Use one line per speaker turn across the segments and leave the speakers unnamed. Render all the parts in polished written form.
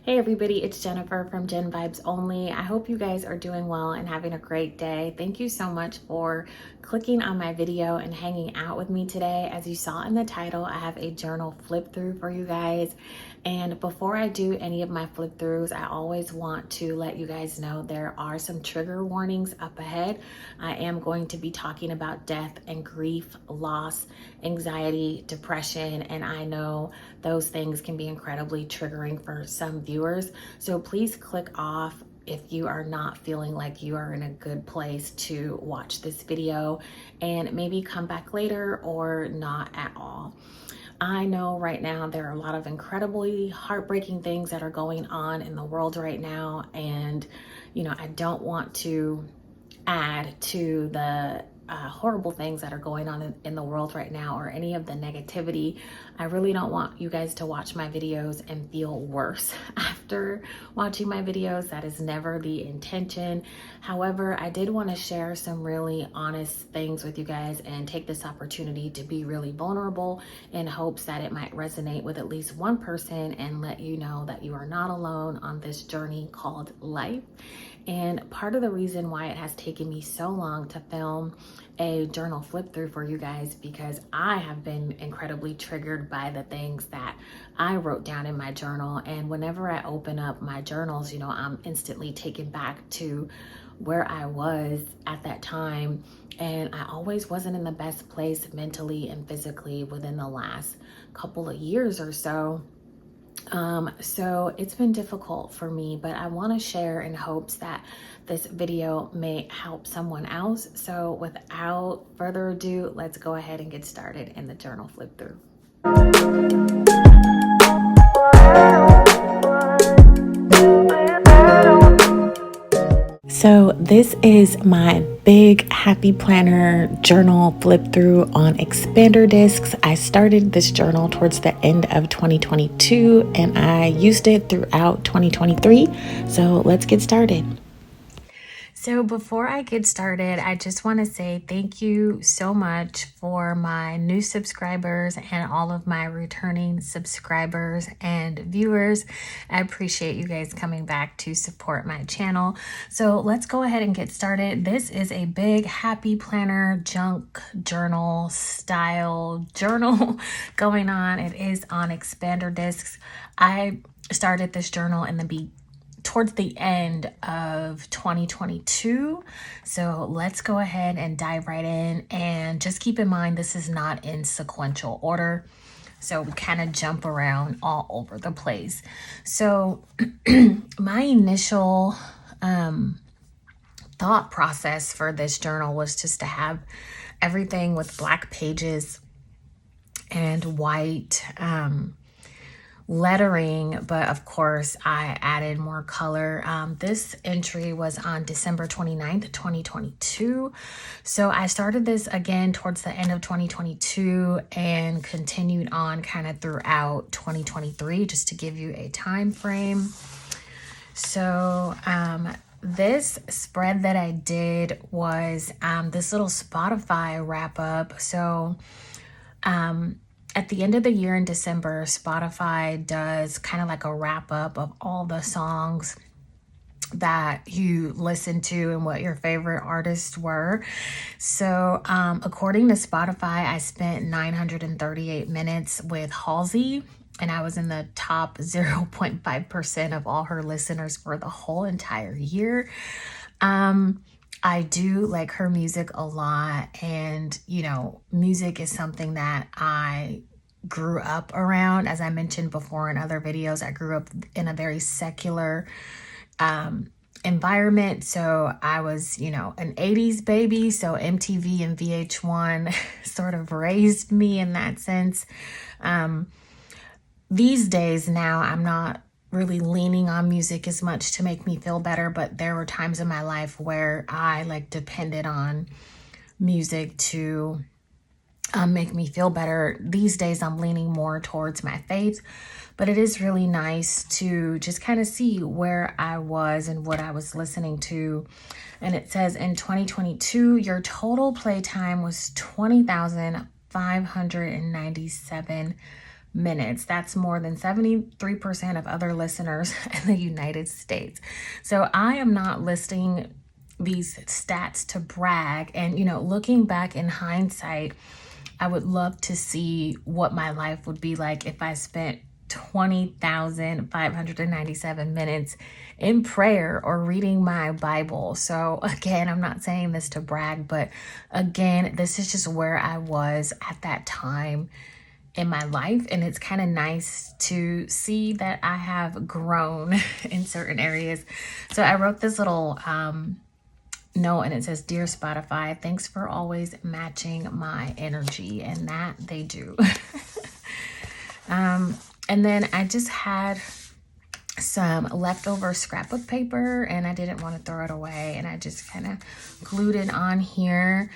Hey everybody, it's Jennifer from Gen Vibes Only. I hope you guys are doing well and having a great day. Thank you so much for clicking on my video and hanging out with me today. As you saw in the title, I have a journal flip through for you guys. And before I do any of my flip throughs, I always want to let you guys know there are some trigger warnings up ahead. I am going to be talking about death and grief, loss, anxiety, depression, and I know those things can be incredibly triggering for some viewers. So please click off if you are not feeling like you are in a good place to watch this video, and maybe come back later or not at all. I know right now there are a lot of incredibly heartbreaking things that are going on in the world right now, and I don't want to add to the horrible things that are going on in the world right now, or any of the negativity. I really don't want you guys to watch my videos and feel worse after watching my videos. That is never the intention. However, I did want to share some really honest things with you guys and take this opportunity to be really vulnerable in hopes that it might resonate with at least one person and let you know that you are not alone on this journey called life. And part of the reason why it has taken me so long to film a journal flip through for you guys, because I have been incredibly triggered by the things that I wrote down in my journal. And whenever I open up my journals, I'm instantly taken back to where I was at that time. And I always wasn't in the best place mentally and physically within the last couple of years or so. So it's been difficult for me, but I want to share in hopes that this video may help someone else. So without further ado, let's go ahead and get started in the journal flip through. So this is my big happy planner journal flip through on expander discs. I started this journal towards the end of 2022 and I used it throughout 2023. So let's get started. So before I get started, I just want to say thank you so much for my new subscribers and all of my returning subscribers and viewers. I appreciate you guys coming back to support my channel. So let's go ahead and get started. This is a big happy planner junk journal style journal going on. It is on expander discs. I started this journal towards the end of 2022. So let's go ahead and dive right in, and just keep in mind this is not in sequential order, so we kind of jump around all over the place. So my initial thought process for this journal was just to have everything with black pages and white lettering, but of course I added more color. This entry was on December 29th, 2022. So I started this again towards the end of 2022 and continued on kind of throughout 2023, just to give you a time frame. So this spread that I did was this little Spotify wrap up. So at the end of the year in December, Spotify does kind of like a wrap up of all the songs that you listened to and what your favorite artists were. So according to Spotify, I spent 938 minutes with Halsey, and I was in the top 0.5% of all her listeners for the whole entire year. I do like her music a lot, and music is something that I grew up around. As I mentioned before in other videos, I grew up in a very secular environment. So I was, an 80s baby. So MTV and VH1 sort of raised me in that sense. These days now, I'm not really leaning on music as much to make me feel better, but there were times in my life where I depended on music to make me feel better. These days I'm leaning more towards my faith, but it is really nice to just kind of see where I was and what I was listening to. And it says in 2022, your total playtime was 20,597 minutes. That's more than 73% of other listeners in the United States. So I am not listing these stats to brag. And, you know, looking back in hindsight, I would love to see what my life would be like if I spent 20,597 minutes in prayer or reading my Bible. So again, I'm not saying this to brag, but again, this is just where I was at that time in my life. And it's kind of nice to see that I have grown in certain areas. So I wrote this little note, and it says, "Dear Spotify, thanks for always matching my energy." And that they do. And then I just had some leftover scrapbook paper, and I didn't want to throw it away, and I just kind of glued it on here.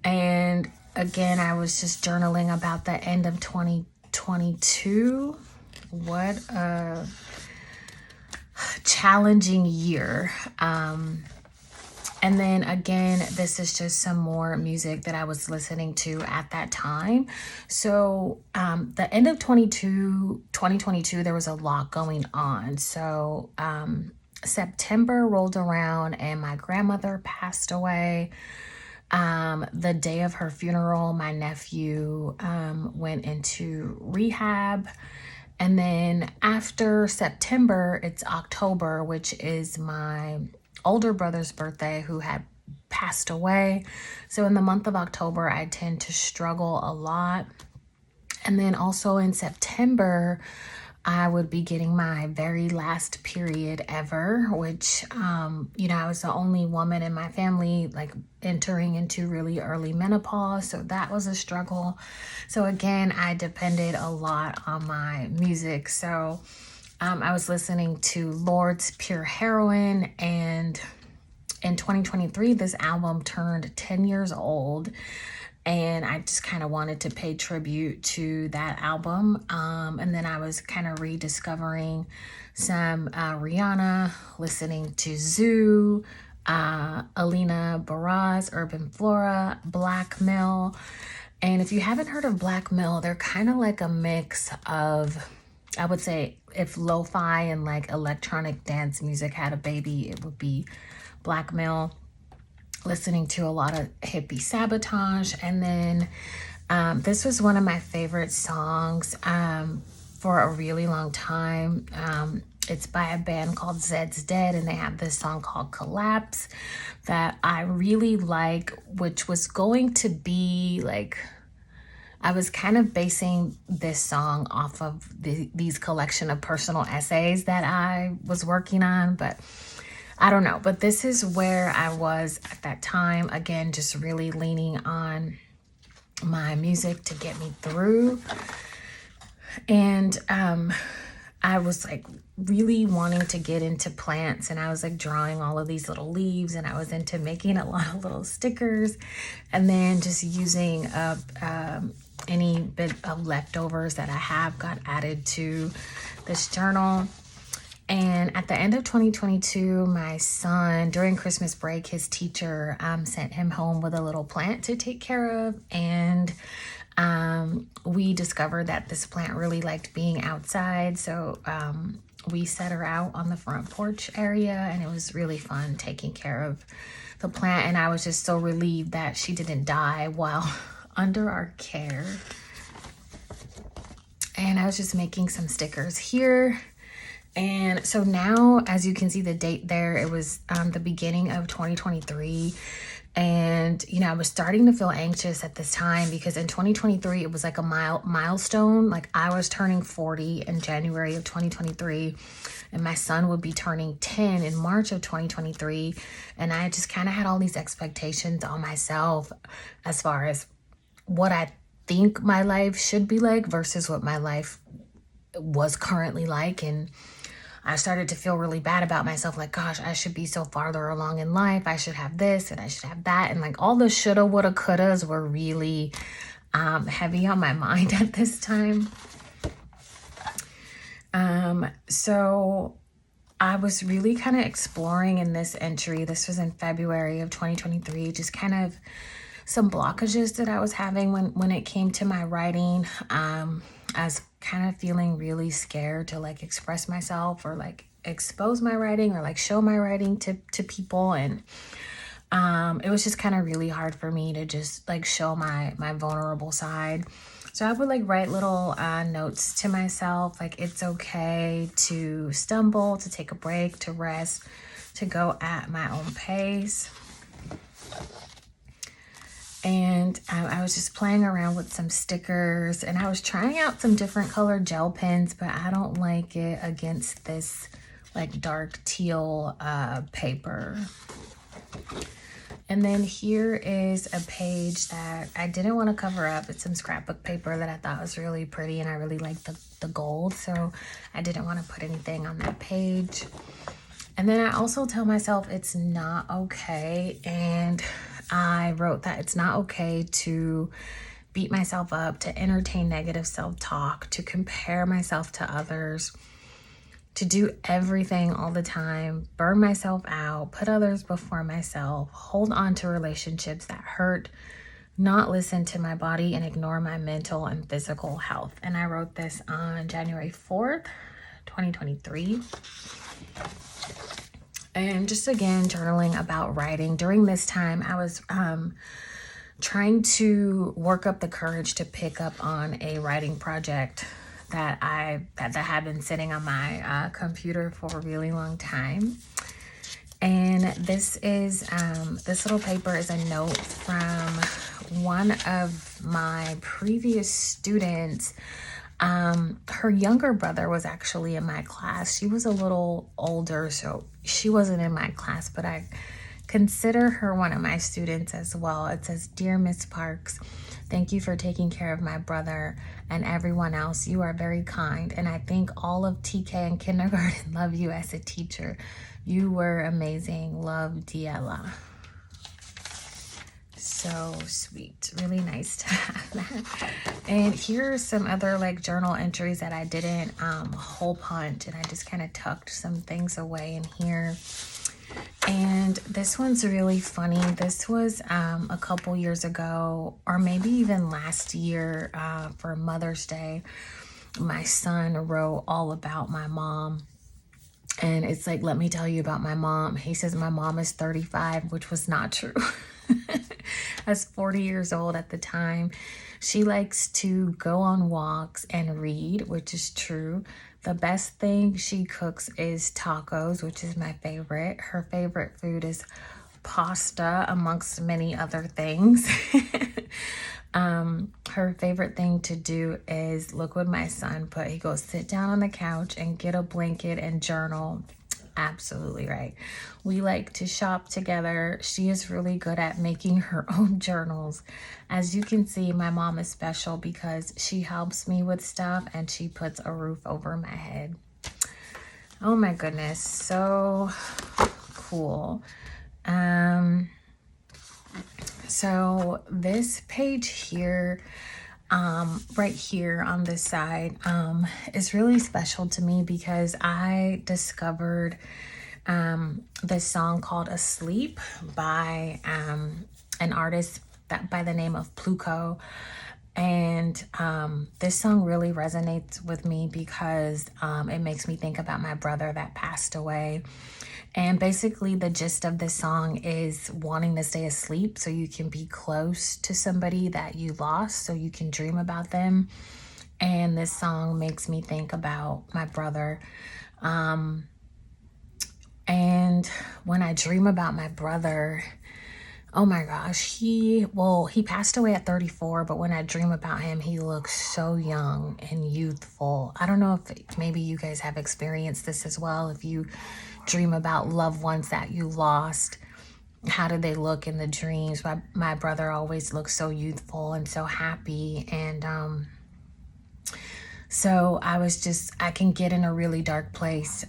And again, I was just journaling about the end of 2022. What a challenging year. And then again, this is just some more music that I was listening to at that time. So the end of 2022, there was a lot going on. So September rolled around and my grandmother passed away. The day of her funeral, my nephew went into rehab. And then after September, it's October, which is my older brother's birthday, who had passed away. So in the month of October, I tend to struggle a lot. And then also in September, I would be getting my very last period ever, which, you know, I was the only woman in my family, like entering into really early menopause. So that was a struggle. So again, I depended a lot on my music. So I was listening to Lord's Pure Heroin, and in 2023, this album turned 10 years old, and I just kind of wanted to pay tribute to that album. And then I was kind of rediscovering some Rihanna, listening to Zoo, Alina Baraz, Urban Flora, Black Mill. And if you haven't heard of Black Mill, they're kind of like a mix of, I would say, if lo-fi and like electronic dance music had a baby, it would be Black Mill. Listening to a lot of Hippie Sabotage. And then this was one of my favorite songs for a really long time. It's by a band called Zed's Dead, and they have this song called Collapse that I really like, which was going to be like, I was kind of basing this song off of these collection of personal essays that I was working on, but I don't know. But this is where I was at that time. Again, just really leaning on my music to get me through. And I was like really wanting to get into plants, and I was like drawing all of these little leaves, and I was into making a lot of little stickers, and then just using any bit of leftovers that I have got added to this journal. And at the end of 2022, my son, during Christmas break, his teacher sent him home with a little plant to take care of. And we discovered that this plant really liked being outside. So we set her out on the front porch area, and it was really fun taking care of the plant. And I was just so relieved that she didn't die while under our care. And I was just making some stickers here. And so now, as you can see the date there, it was the beginning of 2023. And, you know, I was starting to feel anxious at this time because in 2023, it was like a milestone. Like I was turning 40 in January of 2023, and my son would be turning 10 in March of 2023. And I just kind of had all these expectations on myself as far as what I think my life should be like versus what my life was currently like. And I started to feel really bad about myself. Like, gosh, I should be so farther along in life. I should have this and I should have that. And like all the shoulda, woulda, couldas were really heavy on my mind at this time. So I was really kind of exploring in this entry. This was in February of 2023, just kind of some blockages that I was having when it came to my writing. I was kind of feeling really scared to like express myself or like expose my writing or like show my writing to people. And it was just kind of really hard for me to just like show my vulnerable side. So I would like write little notes to myself, like it's okay to stumble, to take a break, to rest, to go at my own pace. And I was just playing around with some stickers, and I was trying out some different colored gel pens, but I don't like it against this like dark teal paper. And then here is a page that I didn't want to cover up. It's some scrapbook paper that I thought was really pretty, and I really liked the gold, so I didn't want to put anything on that page. And then I also tell myself it's not okay, and I wrote that it's not okay to beat myself up, to entertain negative self-talk, to compare myself to others, to do everything all the time, burn myself out, put others before myself, hold on to relationships that hurt, not listen to my body, and ignore my mental and physical health. And I wrote this on January 4th, 2023. And just again, journaling about writing. During this time, I was trying to work up the courage to pick up on a writing project that had been sitting on my computer for a really long time. And this is this little paper is a note from one of my previous students. Her younger brother was actually in my class. She was a little older, so she wasn't in my class, but I consider her one of my students as well. It says, "Dear Miss Parks, thank you for taking care of my brother and everyone else. You are very kind, and I think all of TK and kindergarten love you as a teacher. You were amazing. Love, Diella." So sweet, really nice to have that. And here are some other like journal entries that I didn't hole punch, and I just kind of tucked some things away in here. And this one's really funny. This was a couple years ago, or maybe even last year, for Mother's Day. My son wrote all about my mom. And it's like, let me tell you about my mom. He says my mom is 35, which was not true. I was 40 years old at the time. She likes to go on walks and read, which is true. The best thing she cooks is tacos, which is my favorite. Her favorite food is pasta, amongst many other things. Her favorite thing to do is, look what my son put. He goes, sit down on the couch and get a blanket and journal. Absolutely right. We like to shop together. She is really good at making her own journals. As you can see, my mom is special because she helps me with stuff and she puts a roof over my head. Oh my goodness, so cool. So this page here, right here on this side, is really special to me because I discovered this song called Asleep by an artist that by the name of Bldg. And this song really resonates with me because it makes me think about my brother that passed away. And basically the gist of this song is wanting to stay asleep so you can be close to somebody that you lost, so you can dream about them. And this song makes me think about my brother. And when I dream about my brother, oh my gosh, he passed away at 34, but when I dream about him, he looks so young and youthful. I don't know if maybe you guys have experienced this as well. If you dream about loved ones that you lost, how do they look in the dreams? My brother always looks so youthful and so happy. And so I can get in a really dark place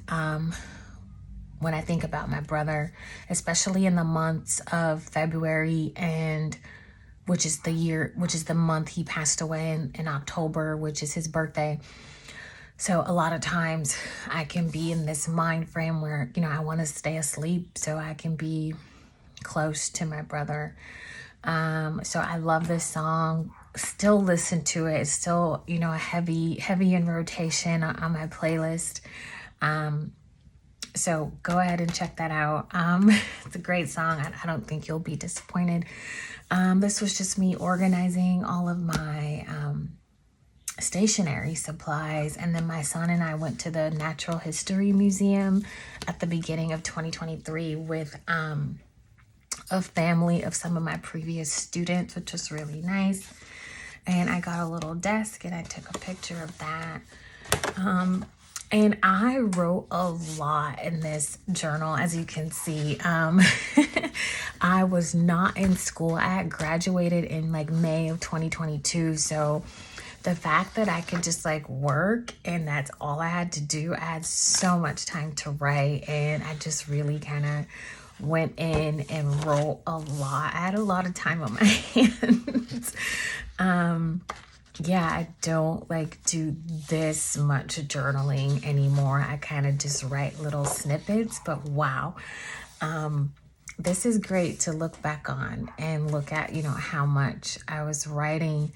when I think about my brother, especially in the months of February, and which is the month he passed away, in October, which is his birthday. So a lot of times I can be in this mind frame where, I want to stay asleep so I can be close to my brother. So I love this song. still listen to it. It's still, you know, heavy in rotation on my playlist. So go ahead and check that out. It's a great song. I don't think you'll be disappointed. This was just me organizing all of my stationery supplies, and then my son and I went to the Natural History Museum at the beginning of 2023 with a family of some of my previous students, which was really nice. And I got a little desk and I took a picture of that. And I wrote a lot in this journal, as you can see. I was not in school. I had graduated in like May of 2022. So the fact that I could just like work and that's all I had to do, I had so much time to write, and I just really kind of went in and wrote a lot. I had a lot of time on my hands. Yeah, I don't like do this much journaling anymore. I kind of just write little snippets, but wow. This is great to look back on and look at, you know, how much I was writing.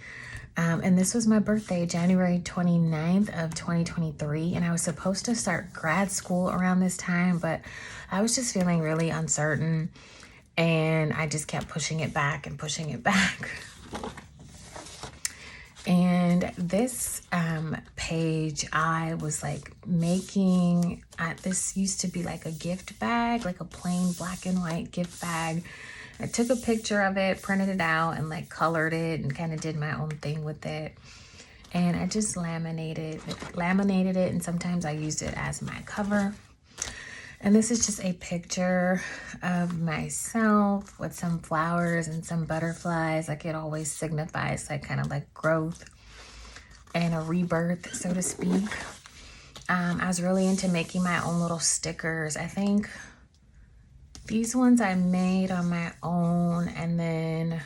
And this was my birthday, January 29th of 2023. And I was supposed to start grad school around this time, but I was just feeling really uncertain. And I just kept pushing it back and pushing it back. And this page, I was like making, this used to be like a gift bag, like a plain black and white gift bag. I took a picture of it, printed it out, and like colored it and kind of did my own thing with it. And I just laminated it, and sometimes I used it as my cover. And this is just a picture of myself with some flowers and some butterflies. Like it always signifies like kind of like growth and a rebirth, so to speak. I was really into making my own little stickers. I think these ones I made on my own, and then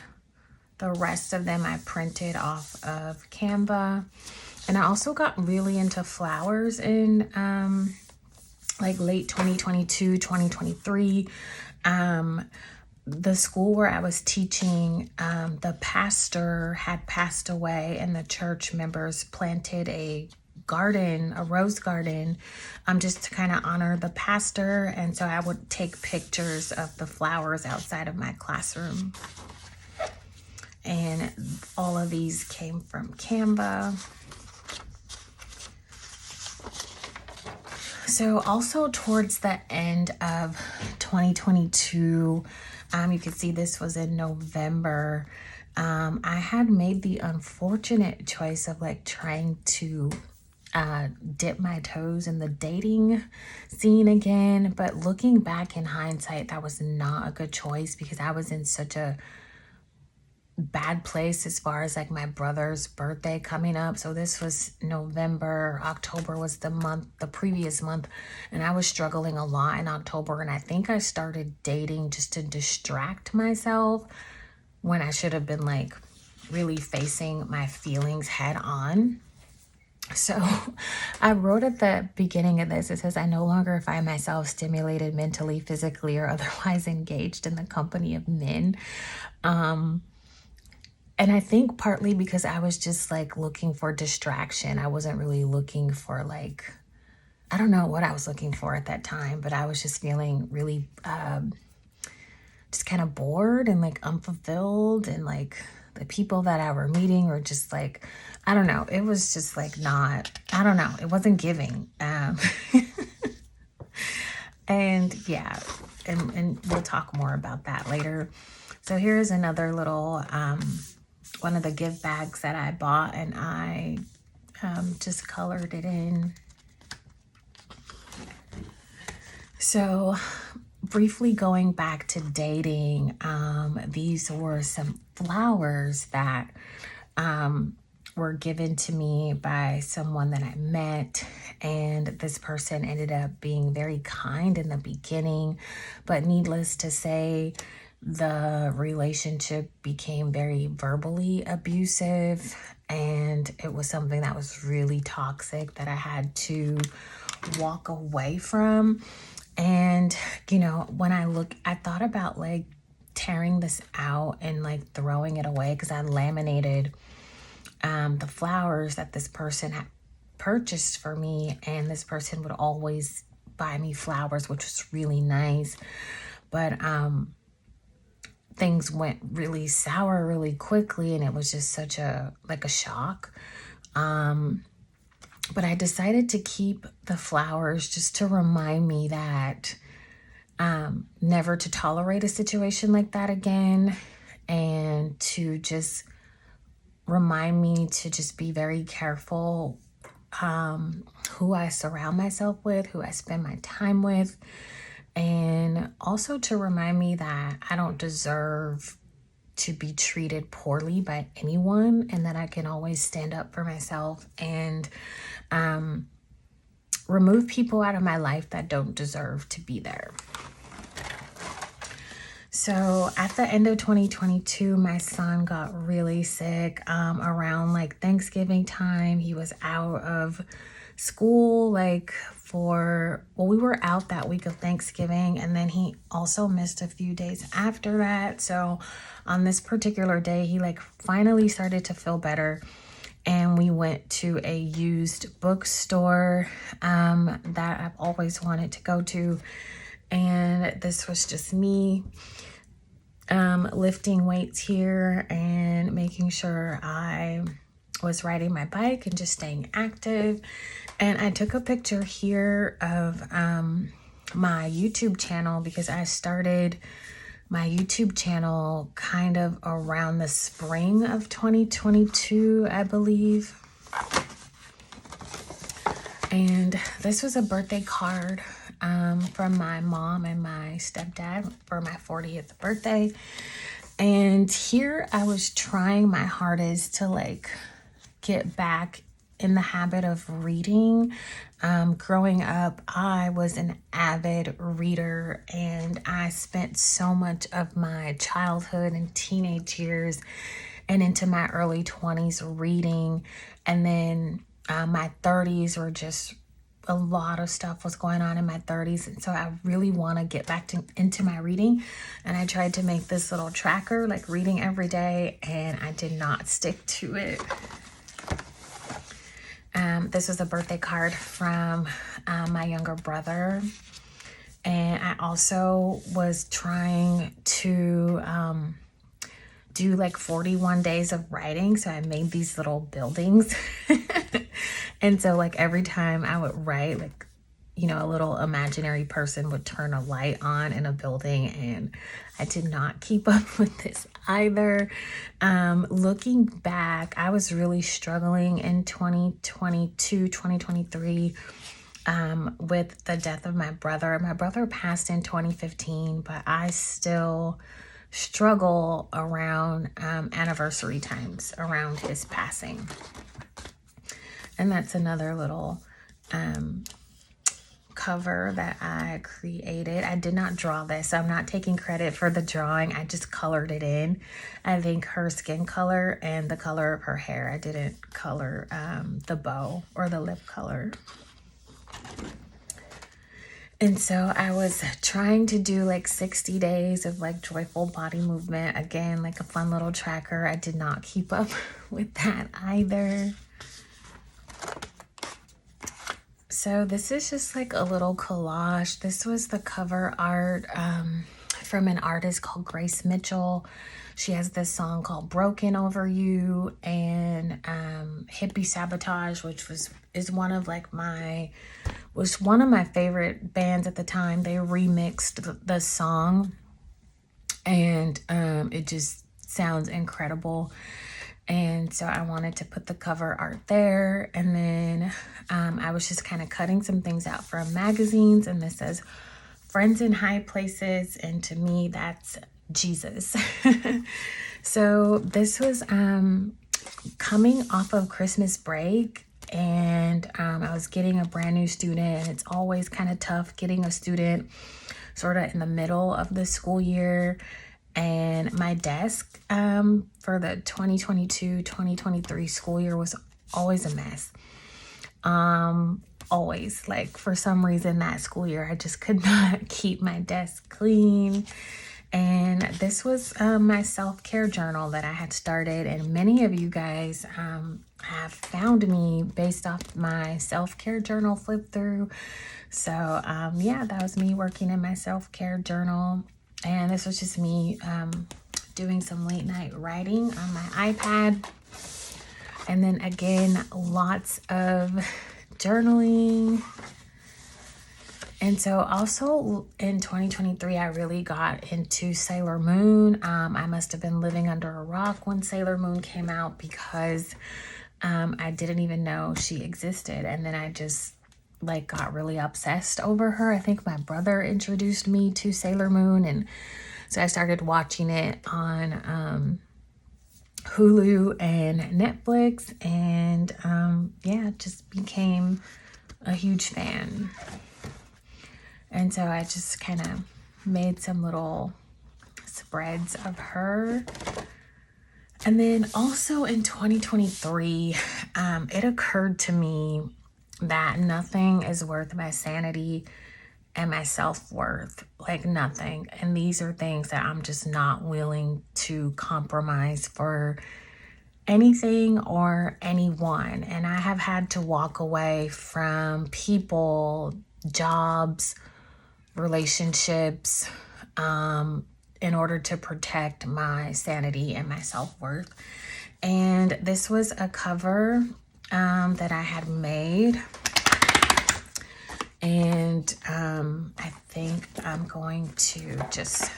the rest of them I printed off of Canva. And I also got really into flowers in like late 2022, 2023. The school where I was teaching, the pastor had passed away, and the church members planted a garden, a rose garden, just to kind of honor the pastor. And so I would take pictures of the flowers outside of my classroom. And all of these came from Canva. So also towards the end of 2022, you can see this was in November. I had made the unfortunate choice of like trying to dip my toes in the dating scene again. But looking back in hindsight, that was not a good choice because I was in such a bad place as far as like my brother's birthday coming up. So this was November. October was the previous month, and I was struggling a lot in October. And I think I started dating just to distract myself when I should have been like really facing my feelings head on. So I wrote at the beginning of this, it says, I no longer find myself stimulated mentally, physically, or otherwise engaged in the company of men. And I think partly because I was just like looking for distraction. I wasn't really looking for like, I don't know what I was looking for at that time, but I was just feeling really just kind of bored and like unfulfilled, and like the people that I were meeting were just like, I don't know. It was just like not, I don't know. It wasn't giving. And yeah, and we'll talk more about that later. So here's another little, one of the gift bags that I bought, and I just colored it in. So briefly going back to dating, these were some flowers that were given to me by someone that I met, and this person ended up being very kind in the beginning, but needless to say, the relationship became very verbally abusive, and it was something that was really toxic that I had to walk away from. And, you know, when I thought about like tearing this out and like throwing it away, because I laminated the flowers that this person had purchased for me, and this person would always buy me flowers, which was really nice. But things went really sour really quickly, and it was just such a shock. But I decided to keep the flowers just to remind me that never to tolerate a situation like that again, and to just remind me to just be very careful who I surround myself with, who I spend my time with, and also to remind me that I don't deserve to be treated poorly by anyone, and that I can always stand up for myself and remove people out of my life that don't deserve to be there. So at the end of 2022, my son got really sick around like Thanksgiving time. He was out of school we were out that week of Thanksgiving, and then he also missed a few days after that. So on this particular day, he finally started to feel better, and we went to a used bookstore that I've always wanted to go to. And this was just me lifting weights here and making sure I was riding my bike and just staying active. And I took a picture here of my YouTube channel, because I started my YouTube channel kind of around the spring of 2022, I believe. And this was a birthday card from my mom and my stepdad for my 40th birthday. And here I was trying my hardest to get back in the habit of reading. Growing up, I was an avid reader, and I spent so much of my childhood and teenage years and into my early 20s reading. And then my 30s were just a lot of stuff was going on in my 30s, and so I really want to get back into my reading. And I tried to make this little tracker, reading every day, and I did not stick to it. This was a birthday card from my younger brother, and I also was trying to do 41 days of writing, so I made these little buildings. And so every time I would write, a little imaginary person would turn a light on in a building, and I did not keep up with this either. Looking back, I was really struggling in 2022, 2023 with the death of my brother. My brother passed in 2015, but I still struggle around anniversary times around his passing. And that's another little cover that I created. I did not draw this, so I'm not taking credit for the drawing. I just colored it in. I think her skin color and the color of her hair. I didn't color the bow or the lip color. And so I was trying to do 60 days of joyful body movement. Again, a fun little tracker. I did not keep up with that either. So this is just a little collage. This was the cover art from an artist called Grace Mitchell. She has this song called Broken Over You, and Hippie Sabotage, which is one of my favorite bands at the time. They remixed the song, and it just sounds incredible. And so I wanted to put the cover art there. And then I was just kind of cutting some things out from magazines. And this says Friends in High Places. And to me, that's Jesus. So this was coming off of Christmas break. And I was getting a brand new student. And it's always kind of tough getting a student sort of in the middle of the school year. And my desk for the 2022-2023 school year was always a mess. Always. For some reason that school year, I just could not keep my desk clean. And this was my self-care journal that I had started, and many of you guys have found me based off my self-care journal flip through. So yeah, that was me working in my self-care journal, and this was just me doing some late night writing on my iPad. And then again, lots of journaling. And so also in 2023, I really got into Sailor Moon. I must have been living under a rock when Sailor Moon came out, because I didn't even know she existed. And then I just like got really obsessed over her. I think my brother introduced me to Sailor Moon, and so I started watching it on Hulu and Netflix, and yeah, just became a huge fan. And so I just kind of made some little spreads of her. And then also in 2023, it occurred to me that nothing is worth my sanity and my self-worth, like nothing. And these are things that I'm just not willing to compromise for anything or anyone. And I have had to walk away from people, jobs, relationships, in order to protect my sanity and my self-worth. And this was a cover that I had made, and I think I'm going to just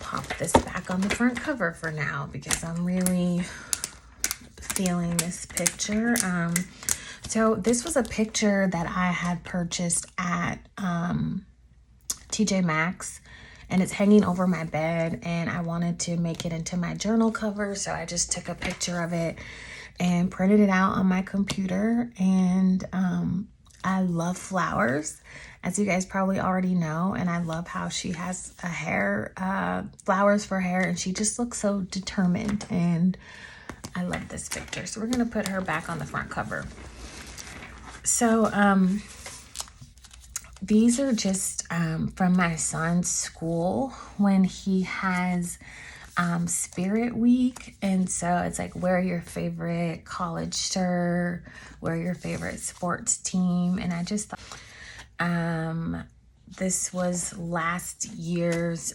pop this back on the front cover for now, because I'm really feeling this picture. So this was a picture that I had purchased at TJ Maxx, and it's hanging over my bed, and I wanted to make it into my journal cover. So I just took a picture of it and printed it out on my computer. And I love flowers, as you guys probably already know, and I love how she has a hair, flowers for hair, and she just looks so determined, and I love this picture. So we're gonna put her back on the front cover. So these are just from my son's school when he has Spirit Week. And so it's like, wear your favorite college shirt, wear your favorite sports team. And I just thought this was last year's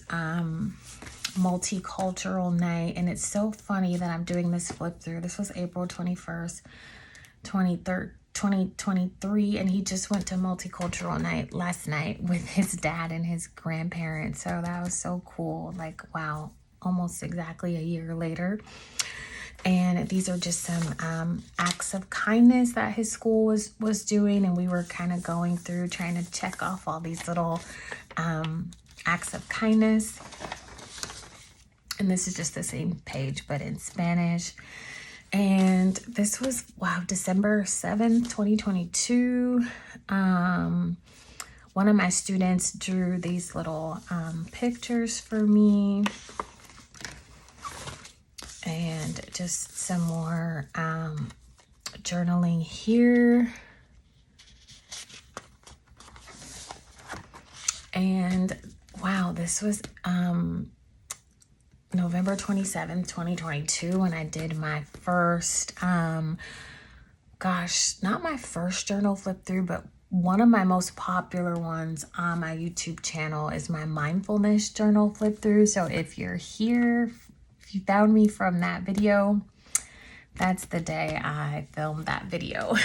multicultural night. And it's so funny that I'm doing this flip through. This was April 21st, 2023, and he just went to multicultural night last night with his dad and his grandparents. So that was so cool. Like, wow, almost exactly a year later. And these are just some acts of kindness that his school was doing, and we were kind of going through trying to check off all these little acts of kindness. And this is just the same page but in Spanish. And this was, wow, December 7th, 2022. One of my students drew these little pictures for me. And just some more journaling here. And wow, this was November 27th, 2022, when I did my first, gosh, not my first journal flip through, but one of my most popular ones on my YouTube channel is my mindfulness journal flip through. So if you're here, if you found me from that video, that's the day I filmed that video.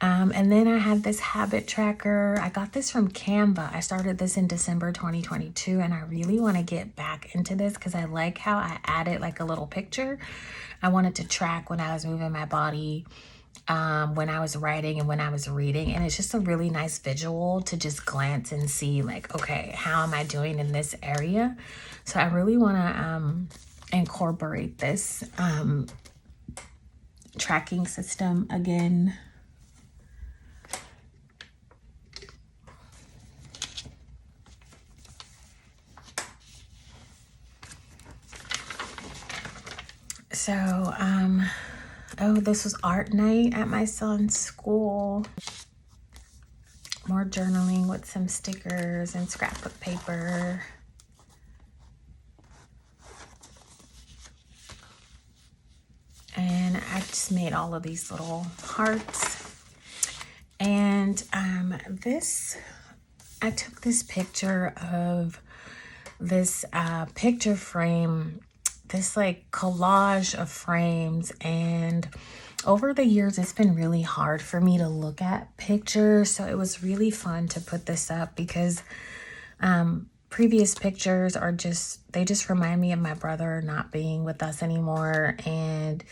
And then I had this habit tracker. I got this from Canva. I started this in December 2022, and I really want to get back into this because I like how I added like a little picture. I wanted to track when I was moving my body, when I was writing and when I was reading. And it's just a really nice visual to just glance and see like, okay, how am I doing in this area? So I really want to incorporate this tracking system again. So, oh, this was art night at my son's school. More journaling with some stickers and scrapbook paper. And I just made all of these little hearts. And I took this picture of this picture frame, this like collage of frames, and over the years it's been really hard for me to look at pictures, so it was really fun to put this up because previous pictures are they just remind me of my brother not being with us anymore, and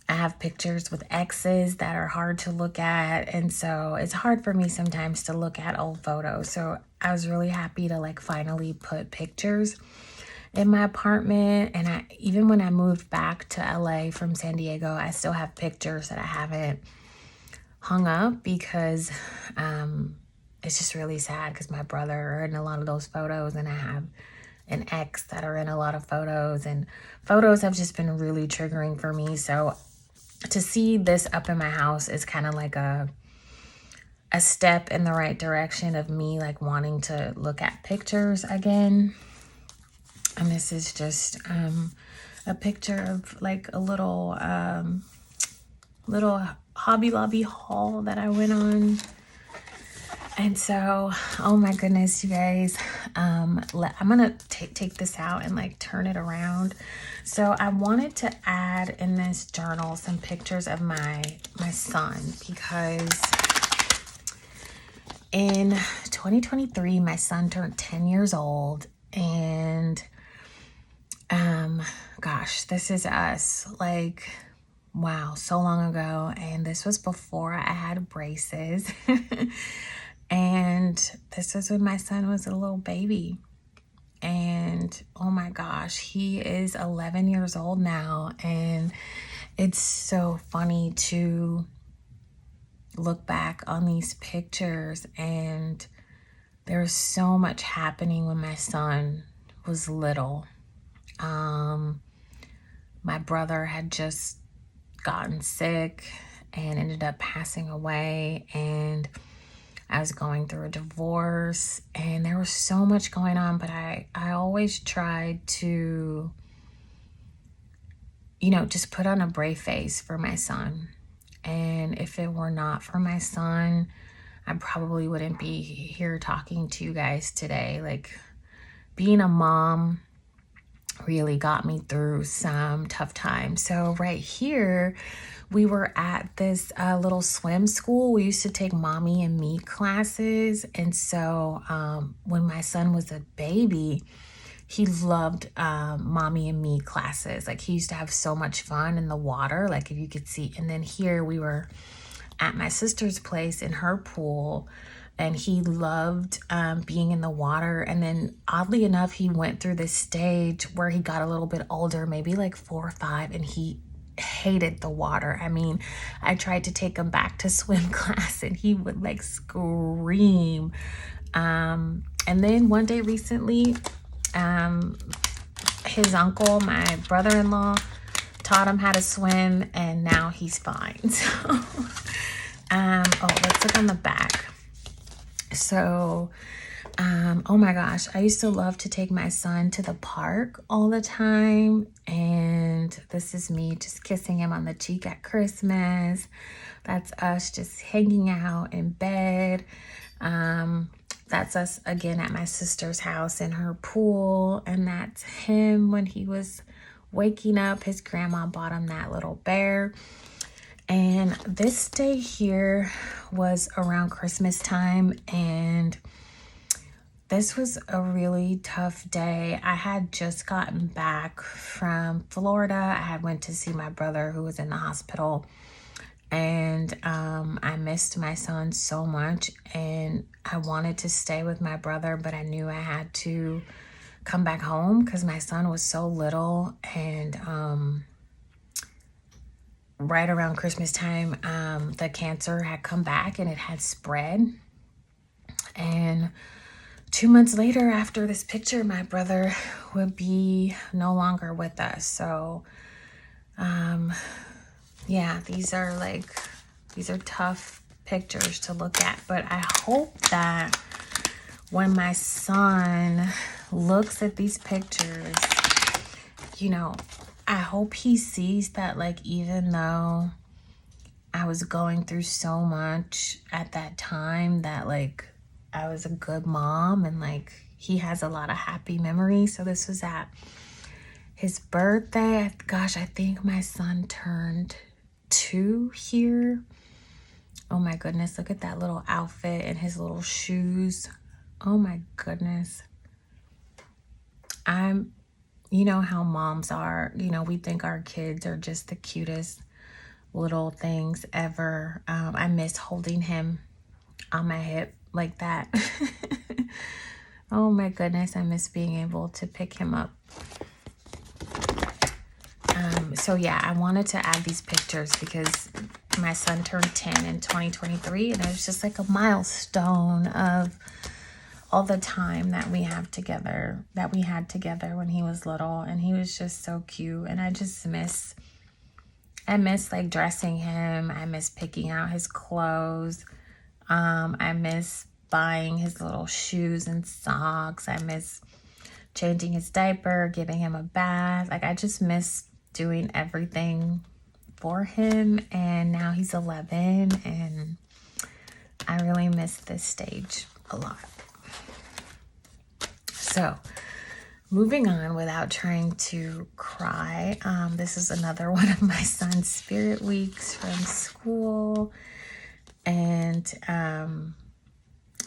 I have pictures with exes that are hard to look at, and so it's hard for me sometimes to look at old photos. So I was really happy to like finally put pictures in my apartment. And even when I moved back to LA from San Diego, I still have pictures that I haven't hung up because it's just really sad because my brother are in a lot of those photos, and I have an ex that are in a lot of photos, and photos have just been really triggering for me. So to see this up in my house is kind of like a step in the right direction of me like wanting to look at pictures again. And this is just a picture of like a little Hobby Lobby haul that I went on. And so, oh my goodness, you guys, I'm gonna take this out and like turn it around. So I wanted to add in this journal some pictures of my son, because in 2023 my son turned 10 years old, and gosh, this is us, like, wow, so long ago. And this was before I had braces. And this is when my son was a little baby. And oh my gosh, he is 11 years old now. And it's so funny to look back on these pictures, and there's so much happening when my son was little. My brother had just gotten sick and ended up passing away, and I was going through a divorce, and there was so much going on, but I always tried to, you know, just put on a brave face for my son. And if it were not for my son, I probably wouldn't be here talking to you guys today. Like, being a mom really got me through some tough times. So right here, we were at this little swim school. We used to take mommy and me classes. And so when my son was a baby, he loved mommy and me classes. Like, he used to have so much fun in the water, like if you could see. And then here we were at my sister's place in her pool, and he loved being in the water. And then oddly enough, he went through this stage where he got a little bit older, maybe like 4 or 5, and he hated the water. I mean, I tried to take him back to swim class and he would like scream. And then one day recently, his uncle, my brother-in-law, taught him how to swim, and now he's fine. So oh, let's look on the back. So oh my gosh, I used to love to take my son to the park all the time, and this is me just kissing him on the cheek at Christmas. That's us just hanging out in bed. That's us again at my sister's house in her pool, and that's him when he was waking up. His grandma bought him that little bear. And this day here was around Christmas time, and this was a really tough day. I had just gotten back from Florida. I had went to see my brother who was in the hospital, and I missed my son so much, and I wanted to stay with my brother, but I knew I had to come back home because my son was so little. And right around Christmas time, the cancer had come back and it had spread. And 2 months later, after this picture, my brother would be no longer with us. So yeah, these are tough pictures to look at, but I hope that when my son looks at these pictures, you know, I hope he sees that, like, even though I was going through so much at that time, that like I was a good mom, and like he has a lot of happy memories. So this was at his birthday. Gosh, I think my son turned 2 here. Oh my goodness, look at that little outfit and his little shoes. Oh my goodness. You know how moms are, you know, we think our kids are just the cutest little things ever. I miss holding him on my hip like that. Oh my goodness, I miss being able to pick him up. So yeah, I wanted to add these pictures because my son turned 10 in 2023, and it was just like a milestone of all the time that we have together, that we had together when he was little, and he was just so cute. And I miss like dressing him. I miss picking out his clothes. I miss buying his little shoes and socks. I miss changing his diaper, giving him a bath. Like, I just miss doing everything for him. And now he's 11, and I really miss this stage a lot. So moving on without trying to cry. This is another one of my son's spirit weeks from school. And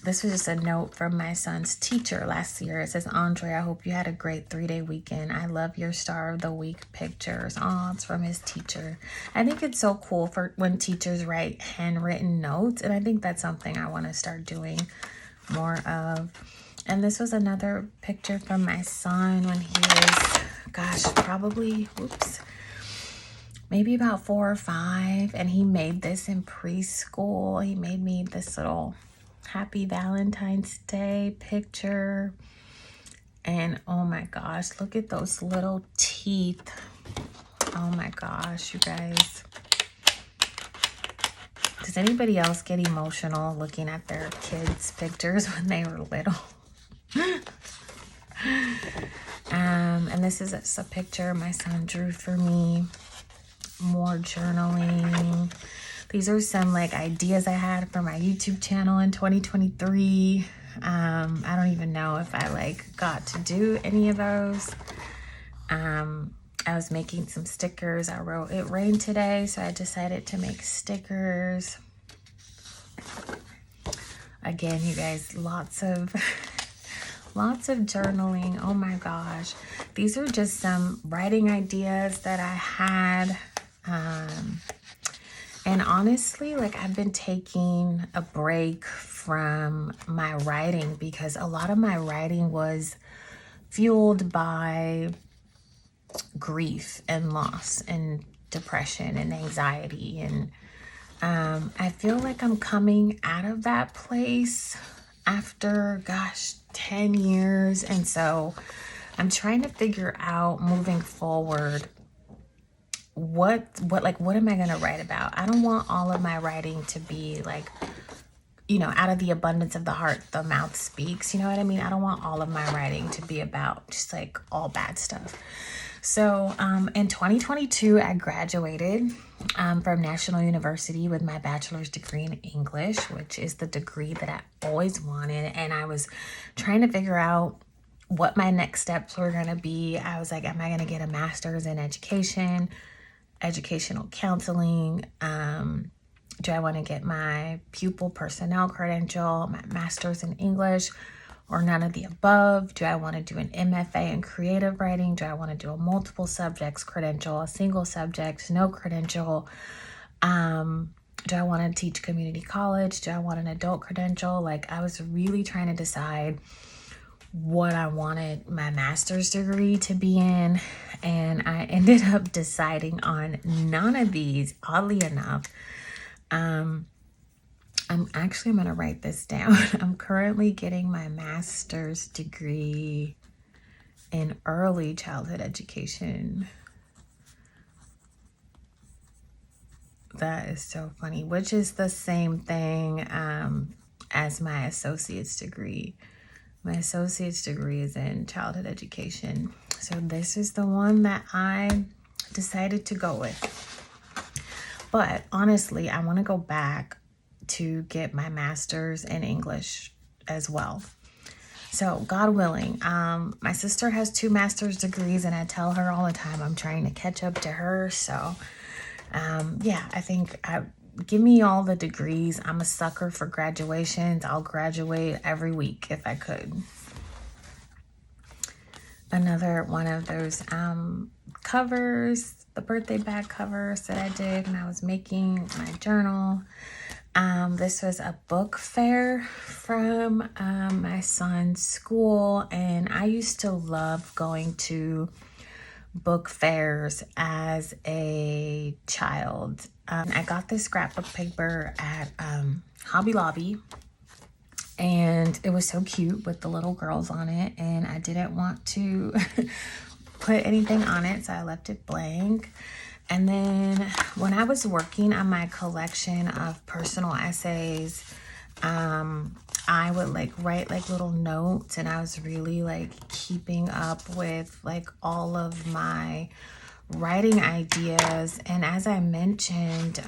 this was just a note from my son's teacher last year. It says, Andre, I hope you had a great 3-day weekend. I love your Star of the Week pictures. Oh, it's from his teacher. I think it's so cool for when teachers write handwritten notes. And I think that's something I want to start doing more of. And this was another picture from my son when he was, gosh, probably, maybe about 4 or 5. And he made this in preschool. He made me this little Happy Valentine's Day picture. And oh my gosh, look at those little teeth. Oh my gosh, you guys. Does anybody else get emotional looking at their kids' pictures when they were little? And this is a picture my son drew for me. More journaling. These are some like ideas I had for my YouTube channel in 2023. I don't even know if I like got to do any of those. I was making some stickers. I wrote, it rained today, so I decided to make stickers. Again, you guys, lots of journaling. Oh my gosh. These are just some writing ideas that I had. And honestly, like, I've been taking a break from my writing because a lot of my writing was fueled by grief and loss and depression and anxiety. And I feel like I'm coming out of that place after, gosh, 10 years. And so I'm trying to figure out moving forward, what am I going to write about? I don't want all of my writing to be like, you know, out of the abundance of the heart, the mouth speaks. You know what I mean? I don't want all of my writing to be about just like all bad stuff. So in 2022, I graduated from National University with my bachelor's degree in English, which is the degree that I always wanted. And I was trying to figure out what my next steps were going to be. I was like, am I going to get a master's in education, educational counseling? Do I want to get my pupil personnel credential, my master's in English, or none of the above? Do I want to do an MFA in creative writing? Do I want to do a multiple subjects credential, a single subject, no credential? Do I want to teach community college? Do I want an adult credential? Like, I was really trying to decide what I wanted my master's degree to be in, and I ended up deciding on none of these, oddly enough. I'm going to write this down. I'm currently getting my master's degree in early childhood education. That is so funny, which is the same thing as my associate's degree. My associate's degree is in childhood education. So this is the one that I decided to go with. But honestly, I want to go back to get my master's in English as well. So God willing, my sister has 2 master's degrees, and I tell her all the time I'm trying to catch up to her. So yeah, I think give me all the degrees. I'm a sucker for graduations. I'll graduate every week if I could. Another one of those covers, the birthday bag covers that I did when I was making my journal. This was a book fair from my son's school, and I used to love going to book fairs as a child. I got this scrapbook paper at Hobby Lobby, and it was so cute with the little girls on it, and I didn't want to put anything on it, so I left it blank. And then when I was working on my collection of personal essays, I would like write like little notes, and I was really like keeping up with like all of my writing ideas. And as I mentioned,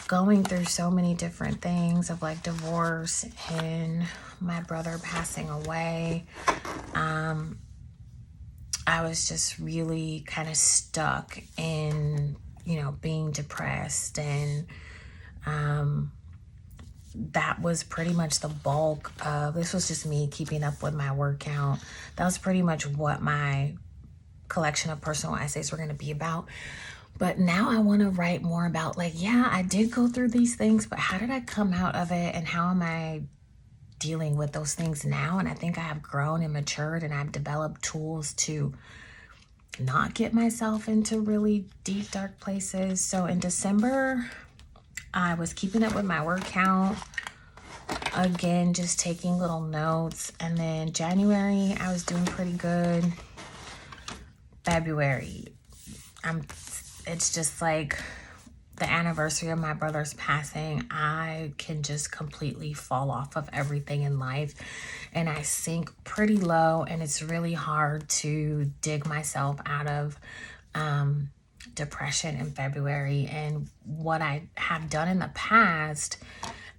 going through so many different things of like divorce and my brother passing away, I was just really kind of stuck in, you know, being depressed, and that was pretty much the bulk of, this was just me keeping up with my word count. That was pretty much what my collection of personal essays were going to be about. But now I want to write more about like, yeah, I did go through these things, but how did I come out of it, and how am I dealing with those things now? And I think I have grown and matured, and I've developed tools to not get myself into really deep, dark places. So in December, I was keeping up with my word count. Again, just taking little notes. And then January, I was doing pretty good. February, it's just like the anniversary of my brother's passing. I can just completely fall off of everything in life, and I sink pretty low, and it's really hard to dig myself out of depression in February. And what I have done in the past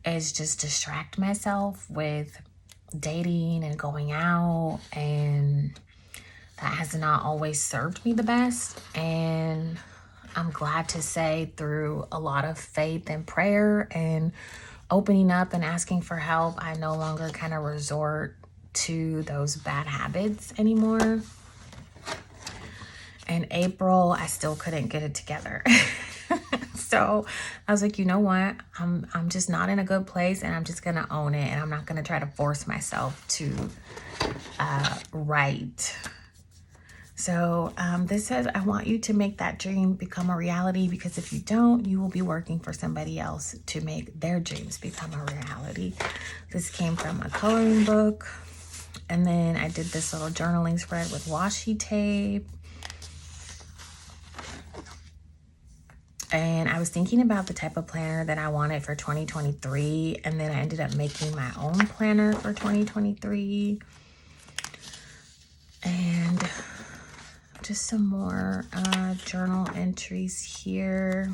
is just distract myself with dating and going out, and that has not always served me the best. And I'm glad to say, through a lot of faith and prayer and opening up and asking for help, I no longer kind of resort to those bad habits anymore. In April, I still couldn't get it together. So I was like, you know what? I'm just not in a good place, and I'm just going to own it, and I'm not going to try to force myself to write. So this says, I want you to make that dream become a reality, because if you don't, you will be working for somebody else to make their dreams become a reality. This came from a coloring book. And then I did this little journaling spread with washi tape. And I was thinking about the type of planner that I wanted for 2023. And then I ended up making my own planner for 2023. And just some more journal entries here.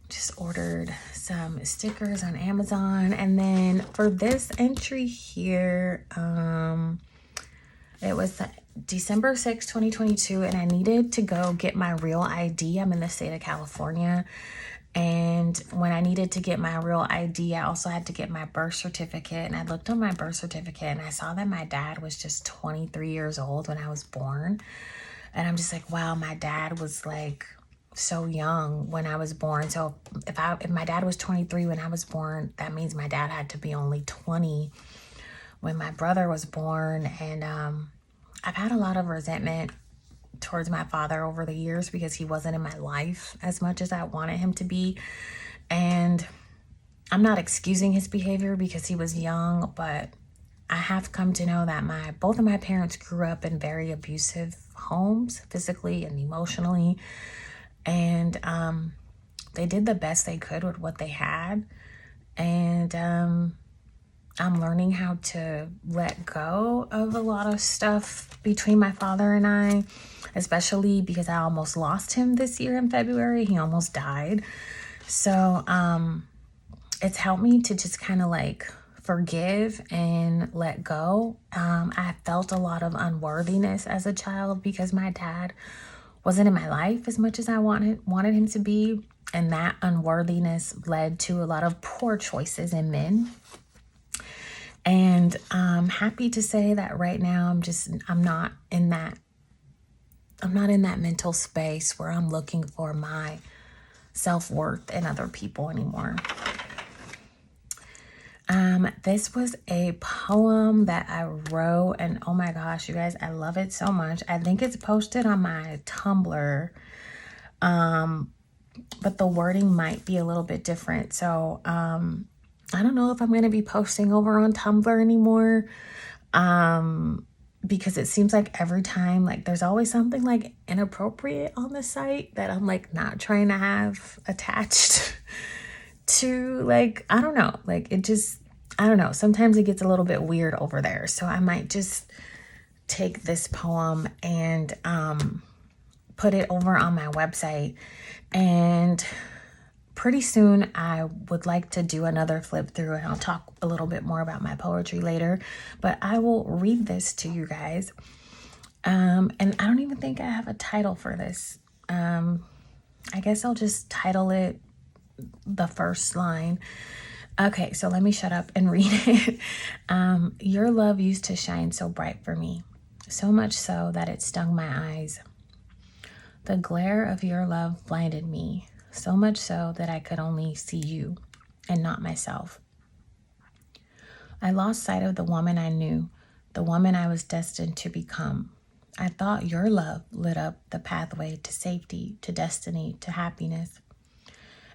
Just ordered some stickers on Amazon. And then for this entry here, it was December 6, 2022, and I needed to go get my real ID. I'm in the state of California. And when I needed to get my real ID, I also had to get my birth certificate. And I looked on my birth certificate, and I saw that my dad was just 23 years old when I was born. And I'm just like, wow, my dad was like so young when I was born. So if my dad was 23 when I was born, that means my dad had to be only 20 when my brother was born. And I've had a lot of resentment towards my father over the years because he wasn't in my life as much as I wanted him to be. And I'm not excusing his behavior because he was young, but I have come to know that both of my parents grew up in very abusive homes, physically and emotionally. And they did the best they could with what they had. And I'm learning how to let go of a lot of stuff between my father and I, especially because I almost lost him this year in February. He almost died. So it's helped me to just kind of like forgive and let go. I felt a lot of unworthiness as a child because my dad wasn't in my life as much as I wanted him to be. And that unworthiness led to a lot of poor choices in men. And I'm happy to say that right now I'm not in that mental space where I'm looking for my self-worth in other people anymore. This was a poem that I wrote, and oh my gosh, you guys, I love it so much. I think it's posted on my Tumblr, but the wording might be a little bit different. So I don't know if I'm going to be posting over on Tumblr anymore, because it seems like every time, like, there's always something like inappropriate on the site that I'm like not trying to have attached to, like, I don't know, like, it just, I don't know, sometimes it gets a little bit weird over there. So I might just take this poem and put it over on my website, and pretty soon I would like to do another flip through, and I'll talk a little bit more about my poetry later, but I will read this to you guys. And I don't even think I have a title for this. I guess I'll just title it the first line. Okay, so let me shut up and read it. Your love used to shine so bright for me, so much so that it stung my eyes. The glare of your love blinded me, so much so that I could only see you and not myself. I lost sight of the woman I knew, the woman I was destined to become. I thought your love lit up the pathway to safety, to destiny, to happiness.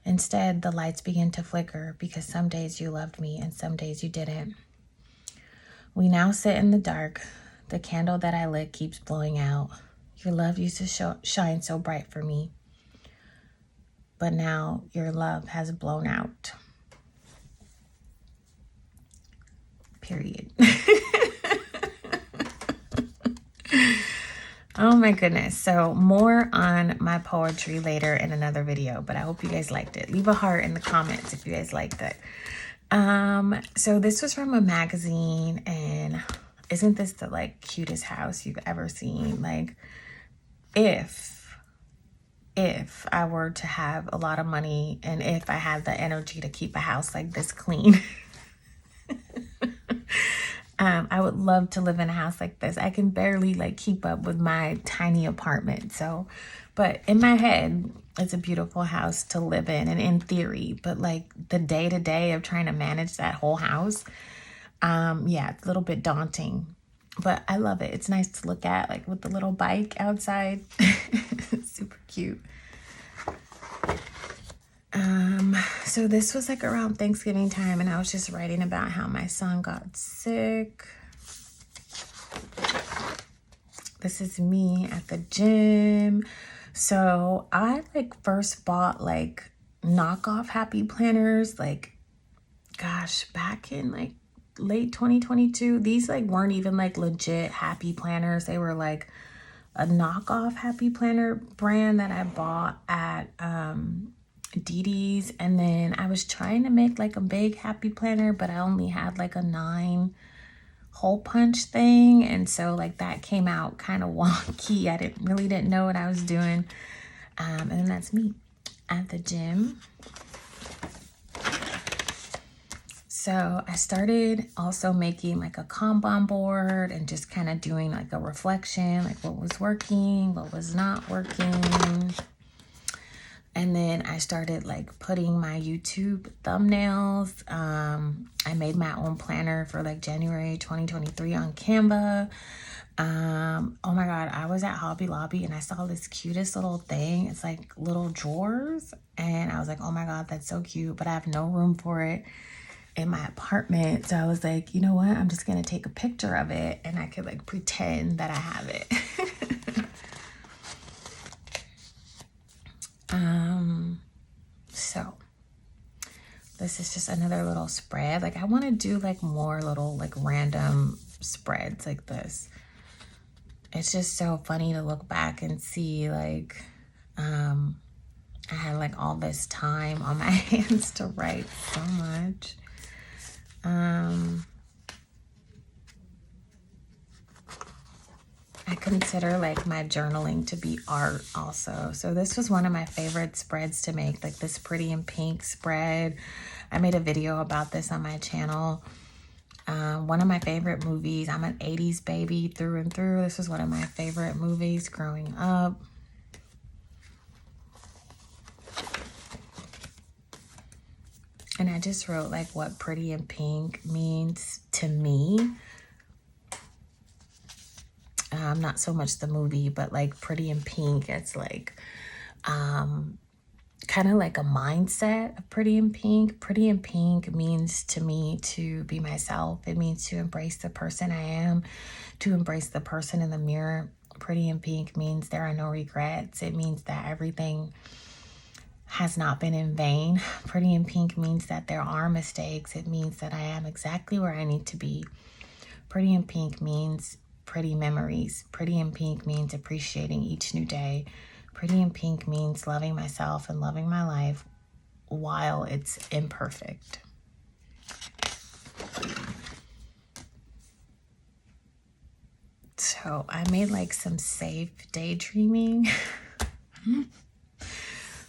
Instead, the lights began to flicker because some days you loved me and some days you didn't. We now sit in the dark. The candle that I lit keeps blowing out. Your love used to shine so bright for me, but now your love has blown out. Period. Oh my goodness. So more on my poetry later in another video, but I hope you guys liked it. Leave a heart in the comments if you guys liked it. So this was from a magazine, and isn't this the like cutest house you've ever seen? Like, if I were to have a lot of money and if I had the energy to keep a house like this clean, I would love to live in a house like this. I can barely like keep up with my tiny apartment. So, but in my head, it's a beautiful house to live in, and in theory, but like the day to day of trying to manage that whole house, yeah, it's a little bit daunting, but I love it. It's nice to look at, like with the little bike outside. Super cute. So this was like around Thanksgiving time, and I was just writing about how my son got sick. This is me at the gym. So I like first bought like knockoff happy planners, like, gosh, back in like late 2022. These like weren't even like legit happy planners. They were like a knockoff happy planner brand that I bought at Dd's, and then I was trying to make like a big happy planner, but I only had like a 9 hole punch thing, and so like that came out kind of wonky. I didn't know what I was doing. And then that's me at the gym. So I started also making like a Kanban board and just kind of doing like a reflection, like what was working, what was not working. And then I started like putting my YouTube thumbnails. I made my own planner for like January 2023 on Canva. Oh my God, I was at Hobby Lobby and I saw this cutest little thing. It's like little drawers. And I was like, oh my God, that's so cute, but I have no room for it in my apartment. So I was like, you know what? I'm just going to take a picture of it and I could like pretend that I have it. So This is just another little spread. Like, I want to do like more little like random spreads like this. It's just so funny to look back and see like I had like all this time on my hands to write so much. I consider like my journaling to be art also. So this was one of my favorite spreads to make, like this Pretty in Pink spread. I made a video about this on my channel. One of my favorite movies. I'm an 80s baby through and through. This was one of my favorite movies growing up. And I just wrote like what Pretty in Pink means to me. Not so much the movie, but like Pretty in Pink, it's like kind of like a mindset of Pretty in Pink. Pretty in Pink means to me to be myself. It means to embrace the person I am, to embrace the person in the mirror. Pretty in Pink means there are no regrets. It means that everything has not been in vain. Pretty in Pink means that there are mistakes. It means that I am exactly where I need to be. Pretty in Pink means pretty memories. Pretty in Pink means appreciating each new day. Pretty in Pink means loving myself and loving my life while it's imperfect. So I made like some safe daydreaming.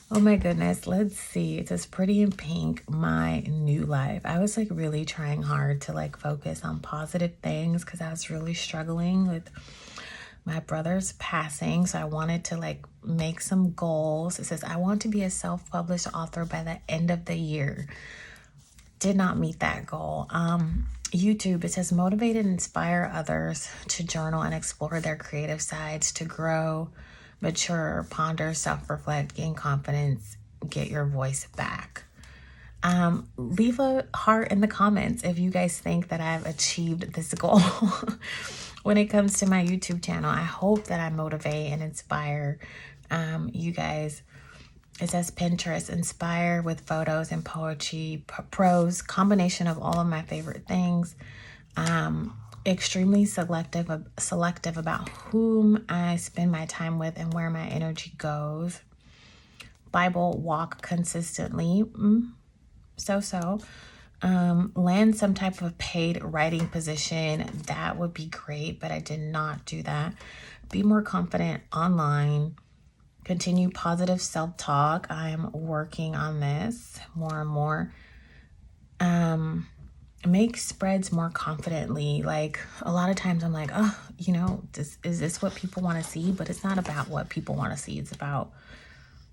Oh my goodness, let's see. It says Pretty in Pink, my new life. I was like really trying hard to like focus on positive things because I was really struggling with my brother's passing. So I wanted to like make some goals. It says, I want to be a self-published author by the end of the year. Did not meet that goal. YouTube, it says motivate and inspire others to journal and explore their creative sides, to grow, mature, ponder, self-reflect, gain confidence, get your voice back. Leave a heart in the comments if you guys think that I've achieved this goal. When it comes to my YouTube channel, I hope that I motivate and inspire you guys. It says Pinterest, inspire with photos and poetry, prose, combination of all of my favorite things. Extremely selective about whom I spend my time with and where my energy goes. Bible, walk consistently. Land some type of paid writing position. That would be great, but I did not do that. Be more confident online. Continue positive self-talk. I'm working on this more and more. Make spreads more confidently. Like a lot of times I'm like, oh, you know, is this what people want to see? But it's not about what people want to see. It's about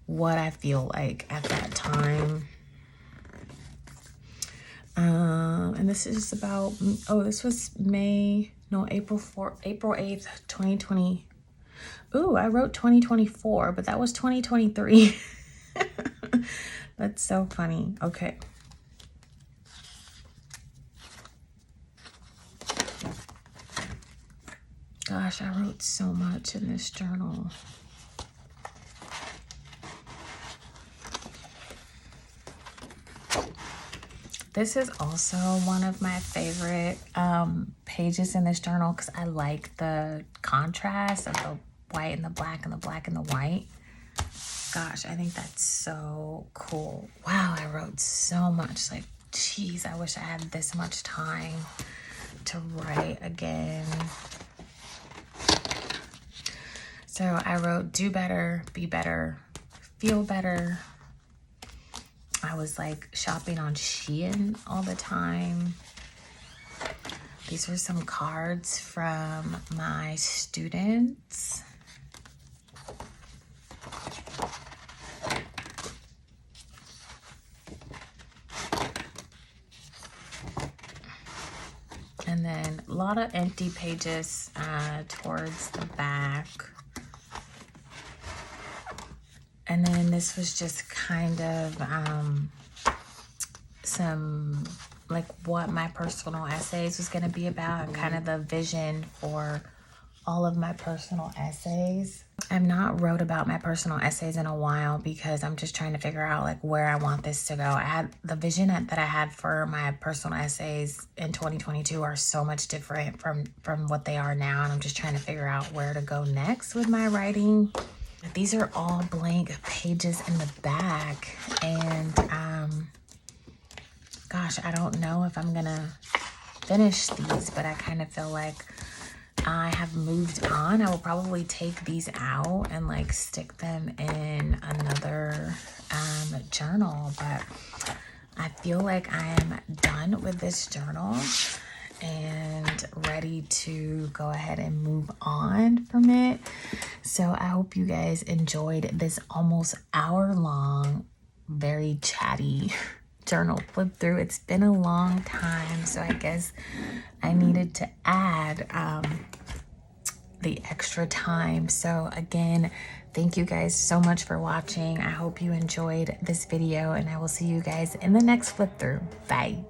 what I feel like at that time. And this is about, oh, this was April 8th, 2020. Ooh, I wrote 2024, but that was 2023. That's so funny. Okay. Gosh, I wrote so much in this journal. This is also one of my favorite pages in this journal because I like the contrast of the white and the black and the black and the white. Gosh, I think that's so cool. Wow, I wrote so much. Like, geez, I wish I had this much time to write again. So I wrote do better, be better, feel better. I was like shopping on Shein all the time. These are some cards from my students. And then a lot of empty pages towards the back. And then this was just kind of some, like what my personal essays was going to be about and kind of the vision for all of my personal essays. I've not wrote about my personal essays in a while because I'm just trying to figure out like where I want this to go. I had the vision that I had for my personal essays in 2022 are so much different from what they are now, and I'm just trying to figure out where to go next with my writing. These are all blank pages in the back, and gosh, I don't know if I'm gonna finish these, but I kind of feel like I have moved on. I will probably take these out and like stick them in another journal, but I feel like I am done with this journal and ready to go ahead and move on from it. So I hope you guys enjoyed this almost hour-long, very chatty journal flip through. It's been a long time, so I guess I needed to add the extra time. So again, thank you guys so much for watching. I hope you enjoyed this video, and I will see you guys in the next flip through. Bye.